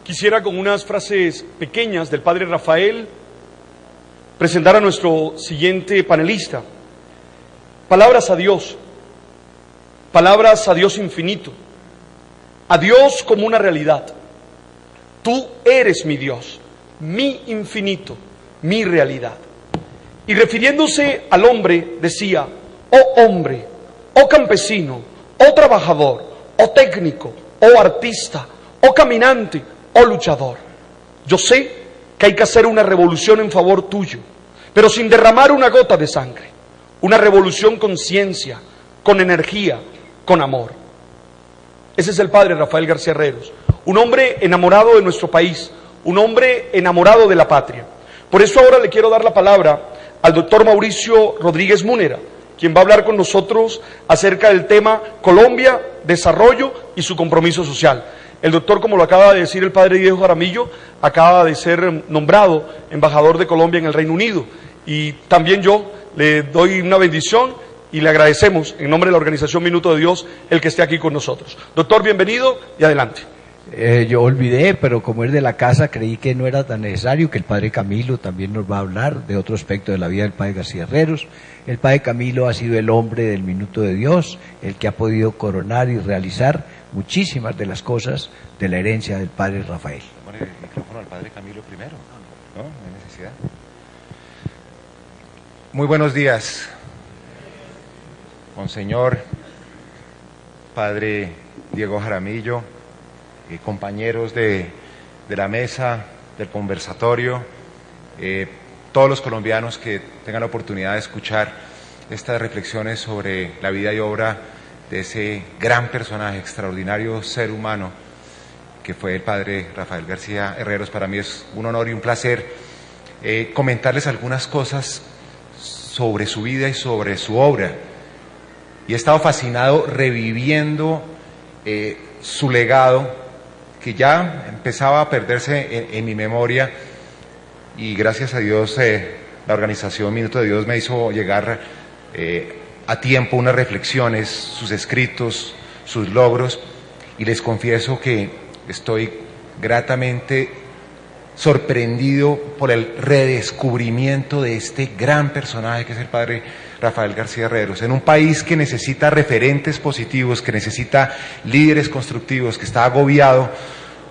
Quisiera, con unas frases pequeñas del Padre Rafael, presentar a nuestro siguiente panelista. Palabras a Dios infinito, a Dios como una realidad. Tú eres mi Dios, mi infinito, mi realidad. Y refiriéndose al hombre decía: oh hombre, oh campesino, oh trabajador, oh técnico, oh artista, oh caminante, oh luchador. Yo sé que hay que hacer una revolución en favor tuyo, pero sin derramar una gota de sangre. Una revolución con ciencia, con energía, con amor. Ese es el Padre Rafael García Herreros, un hombre enamorado de nuestro país, un hombre enamorado de la patria. Por eso ahora le quiero dar la palabra al doctor Mauricio Rodríguez Múnera, quien va a hablar con nosotros acerca del tema Colombia, desarrollo y su compromiso social. El doctor, como lo acaba de decir el padre Diego Jaramillo, acaba de ser nombrado embajador de Colombia en el Reino Unido. Y también yo le doy una bendición y le agradecemos en nombre de la organización Minuto de Dios el que esté aquí con nosotros. Doctor, bienvenido y adelante. Yo olvidé, pero como es de la casa, creí que no era tan necesario, que el padre Camilo también nos va a hablar de otro aspecto de la vida del padre García Herreros. El padre Camilo ha sido el hombre del Minuto de Dios, el que ha podido coronar y realizar muchísimas de las cosas de la herencia del padre Rafael. Bueno, el micrófono al padre Camilo primero, ¿no? No hay necesidad. Muy buenos días, Monseñor, padre Diego Jaramillo, compañeros de la mesa, del conversatorio, todos los colombianos que tengan la oportunidad de escuchar estas reflexiones sobre la vida y obra de ese gran personaje, extraordinario ser humano que fue el padre Rafael García Herreros. Para mí es un honor y un placer comentarles algunas cosas sobre su vida y sobre su obra. Y he estado fascinado reviviendo su legado, que ya empezaba a perderse en mi memoria, y gracias a Dios la organización Minuto de Dios me hizo llegar a tiempo unas reflexiones, sus escritos, sus logros, y les confieso que estoy gratamente sorprendido por el redescubrimiento de este gran personaje que es el padre Rafael García Herreros, en un país que necesita referentes positivos, que necesita líderes constructivos, que está agobiado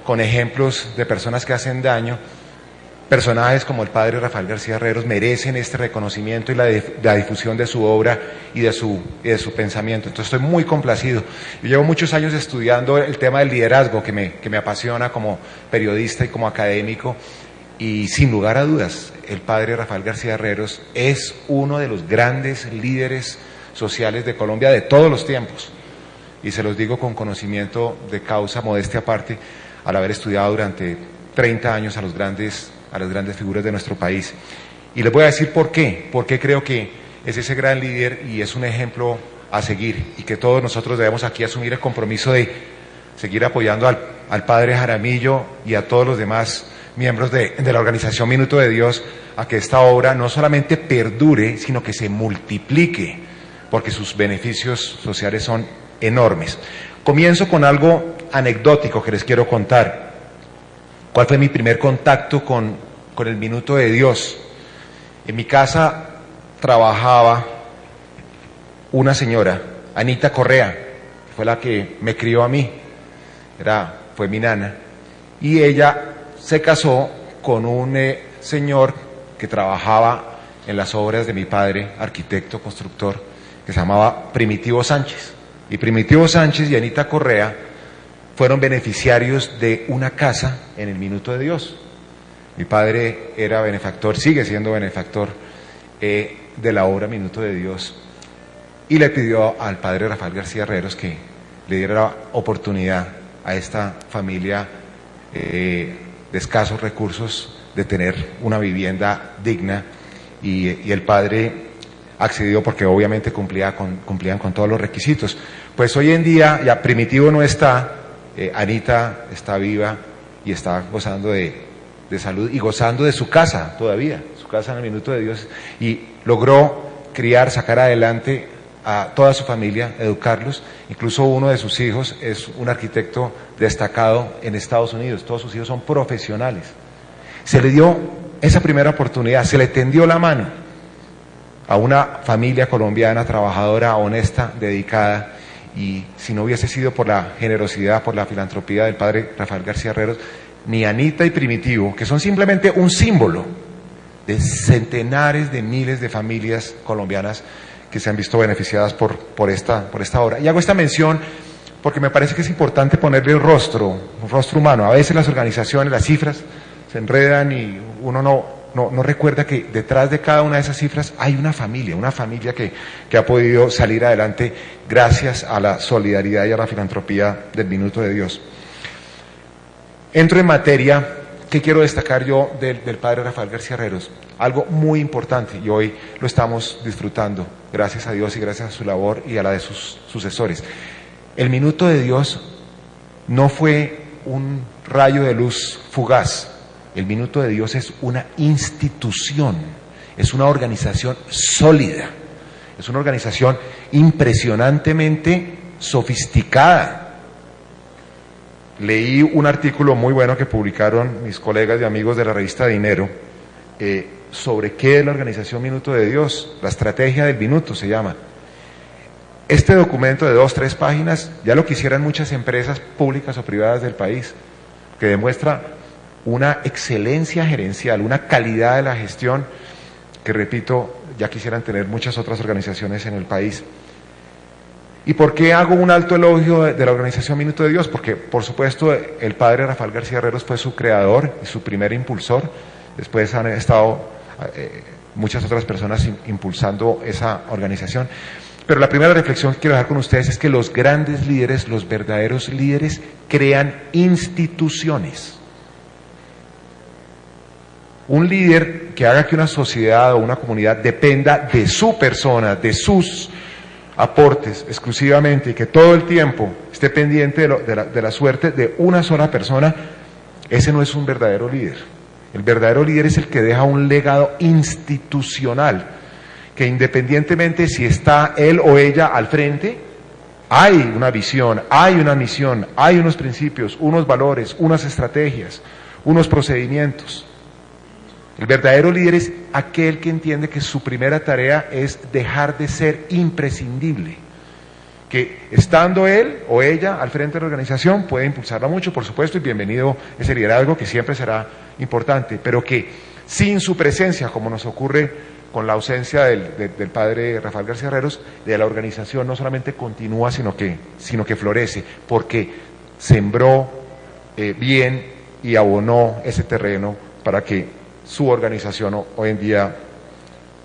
con ejemplos de personas que hacen daño. Personajes como el padre Rafael García Herreros merecen este reconocimiento y la difusión de su obra y de su pensamiento. Entonces estoy muy complacido. Yo llevo muchos años estudiando el tema del liderazgo, que me apasiona como periodista y como académico, y sin lugar a dudas el padre Rafael García Herreros es uno de los grandes líderes sociales de Colombia de todos los tiempos, y se los digo con conocimiento de causa, modestia aparte, al haber estudiado durante 30 años a las grandes figuras de nuestro país. Y les voy a decir por qué creo que es ese gran líder y es un ejemplo a seguir, y que todos nosotros debemos aquí asumir el compromiso de seguir apoyando al padre Jaramillo y a todos los demás miembros de la organización Minuto de Dios, a que esta obra no solamente perdure, sino que se multiplique, porque sus beneficios sociales son enormes. Comienzo con algo anecdótico que les quiero contar. ¿Cuál fue mi primer contacto con el Minuto de Dios? En mi casa trabajaba una señora, Anita Correa, que fue la que me crió a mí, fue mi nana, y ella se casó con un señor que trabajaba en las obras de mi padre, arquitecto, constructor, que se llamaba Primitivo Sánchez. Y Primitivo Sánchez y Anita Correa fueron beneficiarios de una casa en el Minuto de Dios. Mi padre era benefactor, sigue siendo benefactor de la obra Minuto de Dios, y le pidió al padre Rafael García Herreros que le diera la oportunidad a esta familia de escasos recursos de tener una vivienda digna, y el padre accedió porque obviamente cumplían con todos los requisitos. Pues hoy en día ya Primitivo no está, Anita está viva y está gozando de salud y gozando de su casa todavía, su casa en el Minuto de Dios, y logró sacar adelante a toda su familia, educarlos. Incluso uno de sus hijos es un arquitecto destacado en Estados Unidos, todos sus hijos son profesionales. Se le dio esa primera oportunidad, se le tendió la mano a una familia colombiana, trabajadora, honesta, dedicada, y si no hubiese sido por la generosidad, por la filantropía del padre Rafael García Herreros, ni Anita y Primitivo, que son simplemente un símbolo de centenares de miles de familias colombianas que se han visto beneficiadas por esta obra. Y hago esta mención porque me parece que es importante ponerle un rostro humano. A veces las organizaciones, las cifras, se enredan y uno no recuerda que detrás de cada una de esas cifras hay una familia que ha podido salir adelante gracias a la solidaridad y a la filantropía del Minuto de Dios. Entro en materia. ¿Qué quiero destacar yo del padre Rafael García Herreros? Algo muy importante, y hoy lo estamos disfrutando, gracias a Dios y gracias a su labor y a la de sus sucesores. El Minuto de Dios no fue un rayo de luz fugaz. El Minuto de Dios es una institución, es una organización sólida, es una organización impresionantemente sofisticada. Leí un artículo muy bueno que publicaron mis colegas y amigos de la revista Dinero sobre qué es la organización Minuto de Dios, la estrategia del Minuto se llama. Este documento de 2-3 páginas ya lo quisieran muchas empresas públicas o privadas del país, que demuestra una excelencia gerencial, una calidad de la gestión que, repito, ya quisieran tener muchas otras organizaciones en el país. ¿Y por qué hago un alto elogio de la organización Minuto de Dios? Porque, por supuesto, el padre Rafael García Herreros fue su creador y su primer impulsor. Después han estado muchas otras personas impulsando esa organización. Pero la primera reflexión que quiero dejar con ustedes es que los grandes líderes, los verdaderos líderes, crean instituciones. Un líder que haga que una sociedad o una comunidad dependa de su persona, de sus aportes exclusivamente, y que todo el tiempo esté pendiente de la suerte de una sola persona, ese no es un verdadero líder. El verdadero líder es el que deja un legado institucional, que independientemente si está él o ella al frente, hay una visión, hay una misión, hay unos principios, unos valores, unas estrategias, unos procedimientos. El verdadero líder es aquel que entiende que su primera tarea es dejar de ser imprescindible, que estando él o ella al frente de la organización puede impulsarla mucho, por supuesto, y bienvenido ese liderazgo que siempre será importante, pero que sin su presencia, como nos ocurre con la ausencia del padre Rafael García Herreros, de la organización no solamente continúa, sino que florece, porque sembró bien y abonó ese terreno para que su organización hoy en día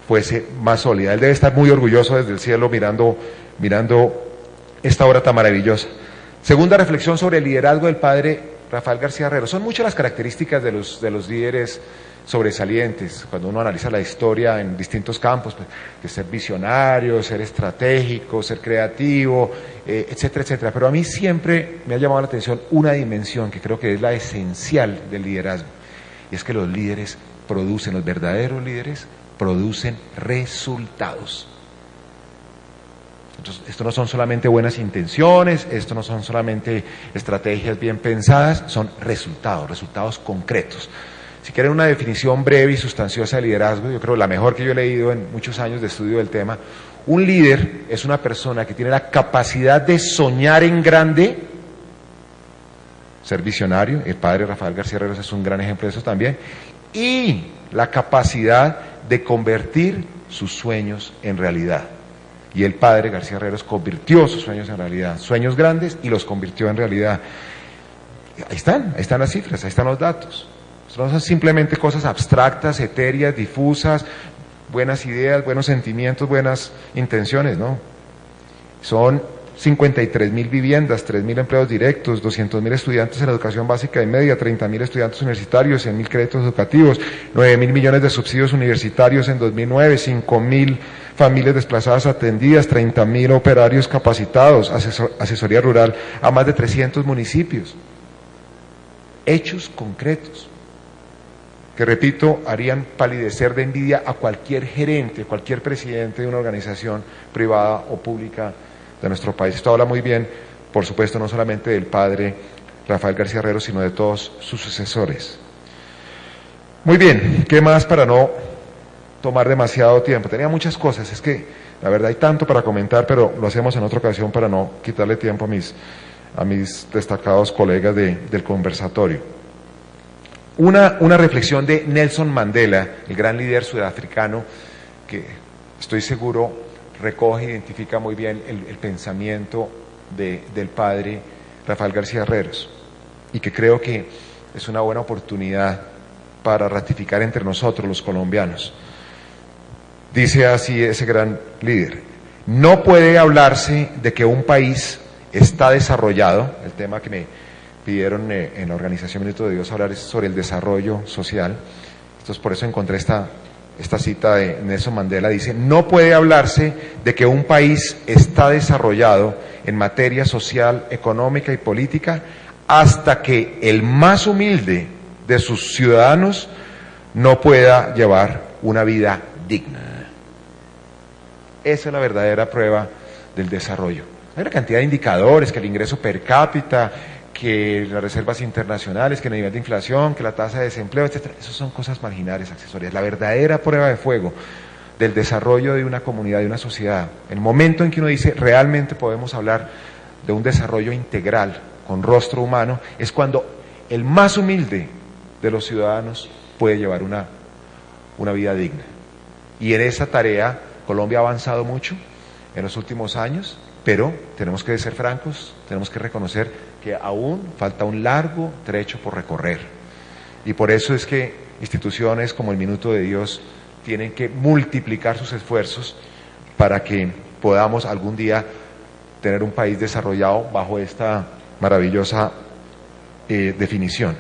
fuese más sólida. Él debe estar muy orgulloso desde el cielo mirando esta obra tan maravillosa. Segunda reflexión sobre el liderazgo del padre Rafael García Herreros. Son muchas las características de los líderes sobresalientes, cuando uno analiza la historia en distintos campos, pues, de ser visionario, ser estratégico, ser creativo, etcétera, etcétera. Pero a mí siempre me ha llamado la atención una dimensión que creo que es la esencial del liderazgo, y es que los líderes producen, los verdaderos líderes producen resultados. Entonces, esto no son solamente buenas intenciones, esto no son solamente estrategias bien pensadas, son resultados concretos. Si quieren una definición breve y sustanciosa de liderazgo, yo creo la mejor que yo he leído en muchos años de estudio del tema, un líder es una persona que tiene la capacidad de soñar en grande, ser visionario, el padre Rafael García Herreros es un gran ejemplo de eso también, y la capacidad de convertir sus sueños en realidad. Y el padre García Herreros convirtió sus sueños en realidad, sueños grandes, y los convirtió en realidad. Ahí están las cifras, ahí están los datos. No son simplemente cosas abstractas, etéreas, difusas, buenas ideas, buenos sentimientos, buenas intenciones, no. Son 53.000 viviendas, 3.000 empleos directos, 200.000 estudiantes en educación básica y media, 30.000 estudiantes universitarios, 100.000 créditos educativos, 9.000 millones de subsidios universitarios en 2009, 5.000 familias desplazadas atendidas, 30.000 operarios capacitados, asesoría rural a más de 300 municipios. Hechos concretos. que repito, harían palidecer de envidia a cualquier gerente, cualquier presidente de una organización privada o pública de nuestro país. Esto habla muy bien, por supuesto, no solamente del padre Rafael García Herreros, sino de todos sus sucesores. Muy bien, ¿qué más para no tomar demasiado tiempo? Tenía muchas cosas, es que la verdad hay tanto para comentar, pero lo hacemos en otra ocasión para no quitarle tiempo a mis destacados colegas del conversatorio. Una reflexión de Nelson Mandela, el gran líder sudafricano, que estoy seguro recoge e identifica muy bien el pensamiento del padre Rafael García Herreros, y que creo que es una buena oportunidad para ratificar entre nosotros los colombianos. Dice así ese gran líder: no puede hablarse de que un país está desarrollado, el tema que me pidieron en la organización Minuto de Dios hablar es sobre el desarrollo social. Entonces por eso encontré esta cita de Nelson Mandela. Dice: no puede hablarse de que un país está desarrollado en materia social, económica y política hasta que el más humilde de sus ciudadanos no pueda llevar una vida digna. Esa es la verdadera prueba del desarrollo. Hay una cantidad de indicadores, que el ingreso per cápita, que las reservas internacionales, que el nivel de inflación, que la tasa de desempleo, etcétera. Esas son cosas marginales, accesorias. La verdadera prueba de fuego del desarrollo de una comunidad, de una sociedad, el momento en que uno dice realmente podemos hablar de un desarrollo integral, con rostro humano, es cuando el más humilde de los ciudadanos puede llevar una vida digna. Y en esa tarea Colombia ha avanzado mucho en los últimos años, pero tenemos que ser francos, tenemos que reconocer que aún falta un largo trecho por recorrer. Y por eso es que instituciones como el Minuto de Dios tienen que multiplicar sus esfuerzos para que podamos algún día tener un país desarrollado bajo esta maravillosa definición.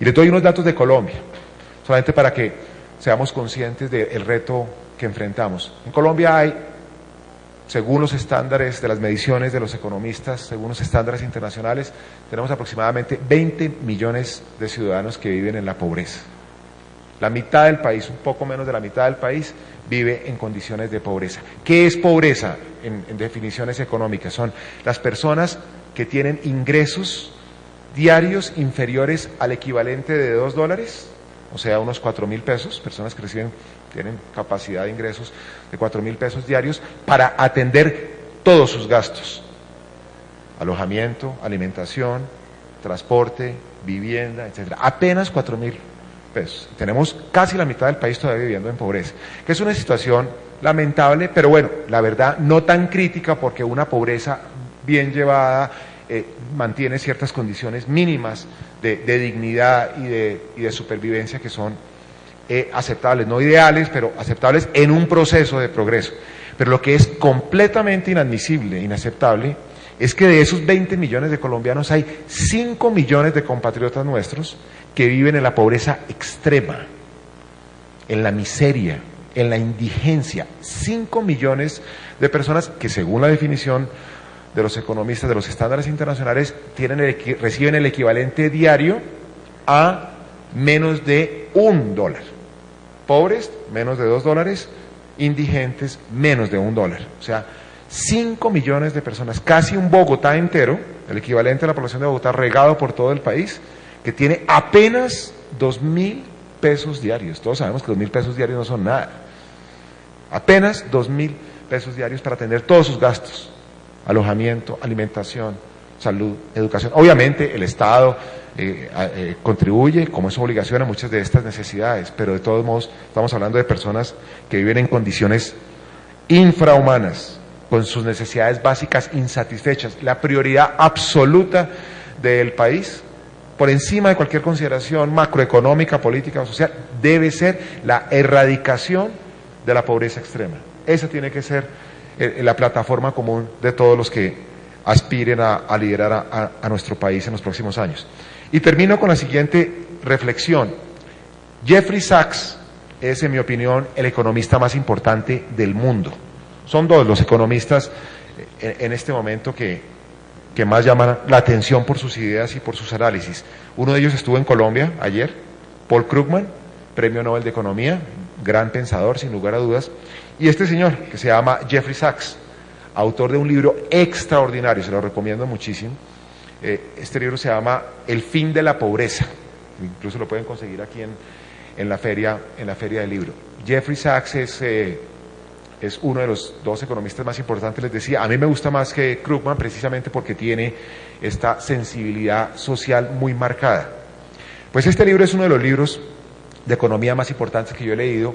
Y les doy unos datos de Colombia, solamente para que seamos conscientes del reto que enfrentamos. En Colombia hay, según los estándares de las mediciones de los economistas, según los estándares internacionales, tenemos aproximadamente 20 millones de ciudadanos que viven en la pobreza. La mitad del país, un poco menos de la mitad del país, vive en condiciones de pobreza. ¿Qué es pobreza en definiciones económicas? Son las personas que tienen ingresos diarios inferiores al equivalente de $2, o sea, unos 4.000 pesos, personas que tienen capacidad de ingresos de 4.000 pesos diarios para atender todos sus gastos: alojamiento, alimentación, transporte, vivienda, etcétera. Apenas 4.000 pesos. Tenemos casi la mitad del país todavía viviendo en pobreza, que es una situación lamentable, pero bueno, la verdad no tan crítica, porque una pobreza bien llevada mantiene ciertas condiciones mínimas de dignidad y de supervivencia que son aceptables, no ideales, pero aceptables en un proceso de progreso. Pero lo que es completamente inadmisible, inaceptable, es que de esos 20 millones de colombianos hay 5 millones de compatriotas nuestros que viven en la pobreza extrema, en la miseria, en la indigencia. 5 millones de personas que, según la definición de los economistas, de los estándares internacionales, reciben el equivalente diario a menos de $1. Pobres, menos de $2, indigentes, menos de $1. O sea, 5 millones de personas, casi un Bogotá entero, el equivalente a la población de Bogotá regado por todo el país, que tiene apenas 2.000 pesos diarios. Todos sabemos que 2.000 pesos diarios no son nada. Apenas 2.000 pesos diarios para atender todos sus gastos: alojamiento, alimentación, salud, educación. Obviamente el Estado contribuye, como es su obligación, a muchas de estas necesidades, pero de todos modos estamos hablando de personas que viven en condiciones infrahumanas, con sus necesidades básicas insatisfechas. La prioridad absoluta del país, por encima de cualquier consideración macroeconómica, política o social, debe ser la erradicación de la pobreza extrema. Esa tiene que ser la plataforma común de todos los que aspiren a liderar a nuestro país en los próximos años. Y termino con la siguiente reflexión. Jeffrey Sachs es, en mi opinión, el economista más importante del mundo. Son dos los economistas en este momento que más llaman la atención por sus ideas y por sus análisis. Uno de ellos estuvo en Colombia ayer, Paul Krugman, Premio Nobel de Economía, gran pensador sin lugar a dudas, y este señor que se llama Jeffrey Sachs, autor de un libro extraordinario, se lo recomiendo muchísimo. Este libro se llama El fin de la pobreza, incluso lo pueden conseguir aquí en la feria del libro. Jeffrey Sachs es uno de los dos economistas más importantes, les decía. A mí me gusta más que Krugman precisamente porque tiene esta sensibilidad social muy marcada. Pues este libro es uno de los libros de economía más importantes que yo he leído,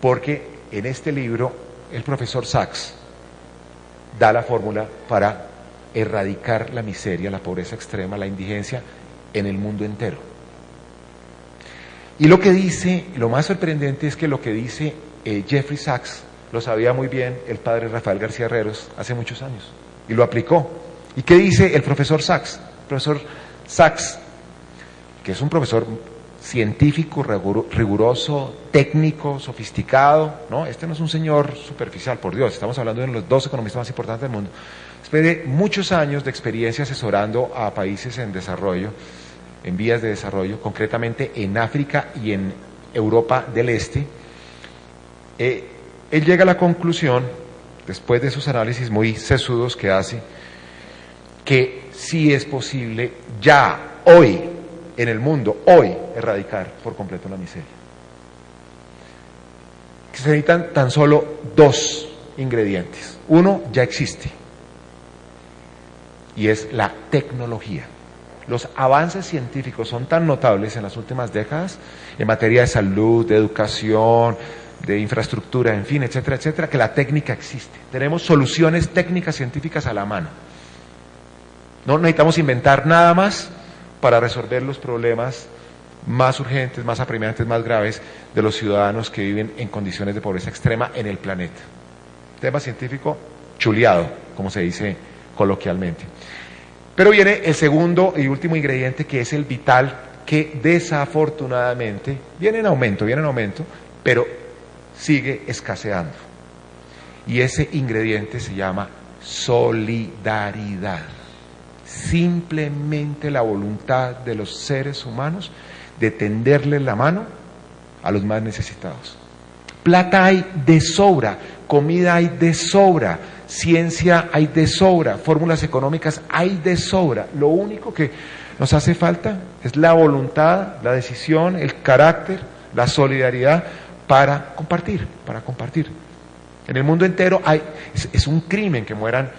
porque en este libro el profesor Sachs da la fórmula para erradicar la miseria, la pobreza extrema, la indigencia en el mundo entero. Y lo que dice, lo más sorprendente es que lo que dice Jeffrey Sachs lo sabía muy bien el padre Rafael García Herreros hace muchos años y lo aplicó. ¿Y qué dice el profesor Sachs? El profesor Sachs, que es un profesor científico, riguroso, técnico, sofisticado, ¿no? Este no es un señor superficial, por Dios, estamos hablando de los dos economistas más importantes del mundo. Después de muchos años de experiencia asesorando a países en desarrollo, en vías de desarrollo, concretamente en África y en Europa del Este, él llega a la conclusión, después de esos análisis muy sesudos que hace, que sí es posible ya, hoy, en el mundo, hoy, erradicar por completo la miseria. Que se necesitan tan solo dos ingredientes. Uno ya existe, y es la tecnología. Los avances científicos son tan notables en las últimas décadas, en materia de salud, de educación, de infraestructura, en fin, etcétera, etcétera, que la técnica existe. Tenemos soluciones técnicas científicas a la mano. No necesitamos inventar nada más para resolver los problemas más urgentes, más apremiantes, más graves de los ciudadanos que viven en condiciones de pobreza extrema en el planeta. Tema científico chuleado, como se dice coloquialmente. Pero viene el segundo y último ingrediente, que es el vital, que desafortunadamente viene en aumento, pero sigue escaseando. Y ese ingrediente se llama solidaridad. Simplemente la voluntad de los seres humanos de tenderle la mano a los más necesitados. Plata hay de sobra, comida hay de sobra, ciencia hay de sobra, fórmulas económicas hay de sobra. Lo único que nos hace falta es la voluntad, la decisión, el carácter, la solidaridad para compartir. En el mundo entero es un crimen que mueran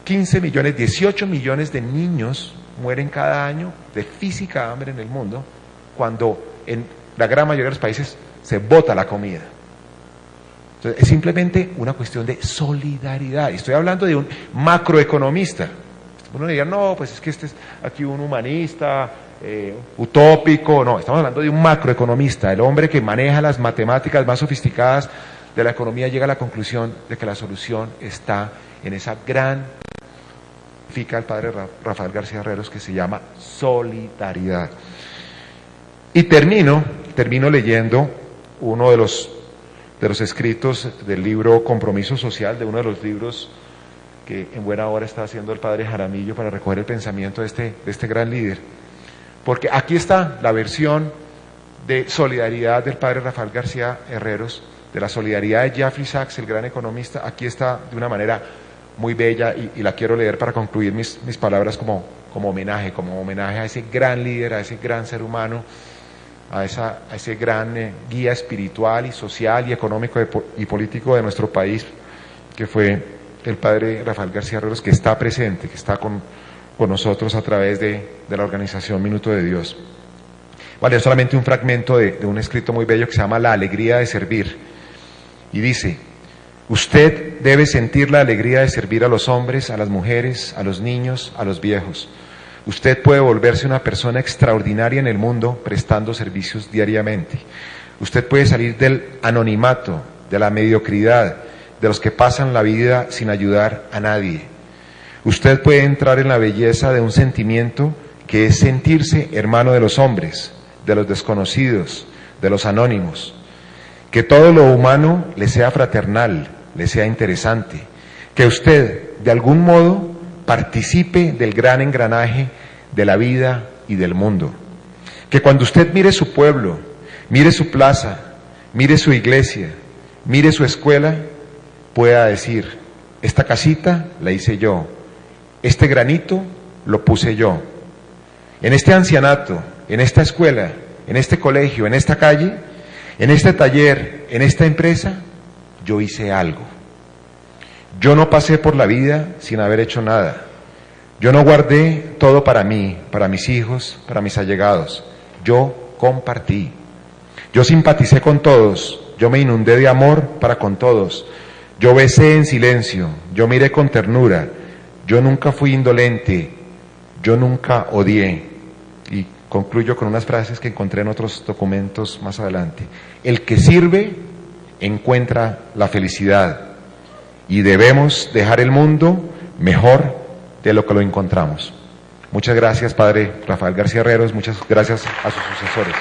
15 millones, 18 millones de niños mueren cada año de física hambre en el mundo, cuando en la gran mayoría de los países se bota la comida. Entonces, es simplemente una cuestión de solidaridad. Y estoy hablando de un macroeconomista. Uno diría, no, pues es que este es aquí un humanista, utópico. No, estamos hablando de un macroeconomista. El hombre que maneja las matemáticas más sofisticadas de la economía llega a la conclusión de que la solución está en esa gran, significa el padre Rafael García Herreros, que se llama solidaridad. Y termino leyendo uno de los escritos del libro Compromiso Social, de uno de los libros que en buena hora está haciendo el padre Jaramillo para recoger el pensamiento de este gran líder. Porque aquí está la versión de solidaridad del padre Rafael García Herreros, de la solidaridad de Jeffrey Sachs, el gran economista. Aquí está de una manera muy bella y la quiero leer para concluir mis palabras como homenaje a ese gran líder, a ese gran ser humano, a ese gran guía espiritual y social y económico y político de nuestro país, que fue el padre Rafael García Herreros, que está presente, que está con nosotros a través de la organización Minuto de Dios. Vale, solamente un fragmento de un escrito muy bello que se llama La alegría de servir, y dice: usted debe sentir la alegría de servir a los hombres, a las mujeres, a los niños, a los viejos. Usted puede volverse una persona extraordinaria en el mundo prestando servicios diariamente. Usted puede salir del anonimato, de la mediocridad, de los que pasan la vida sin ayudar a nadie. Usted puede entrar en la belleza de un sentimiento que es sentirse hermano de los hombres, de los desconocidos, de los anónimos. Que todo lo humano le sea fraternal, le sea interesante. Que usted, de algún modo, participe del gran engranaje de la vida y del mundo. Que cuando usted mire su pueblo, mire su plaza, mire su iglesia, mire su escuela, pueda decir: esta casita la hice yo, este granito lo puse yo. En este ancianato, en esta escuela, en este colegio, en esta calle, en este taller, en esta empresa, yo hice algo. Yo no pasé por la vida sin haber hecho nada. Yo no guardé todo para mí, para mis hijos, para mis allegados. Yo compartí. Yo simpaticé con todos. Yo me inundé de amor para con todos. Yo besé en silencio. Yo miré con ternura. Yo nunca fui indolente. Yo nunca odié. Y concluyo con unas frases que encontré en otros documentos más adelante. El que sirve encuentra la felicidad. Y debemos dejar el mundo mejor de lo que lo encontramos. Muchas gracias, Padre Rafael García Herreros, muchas gracias a sus sucesores.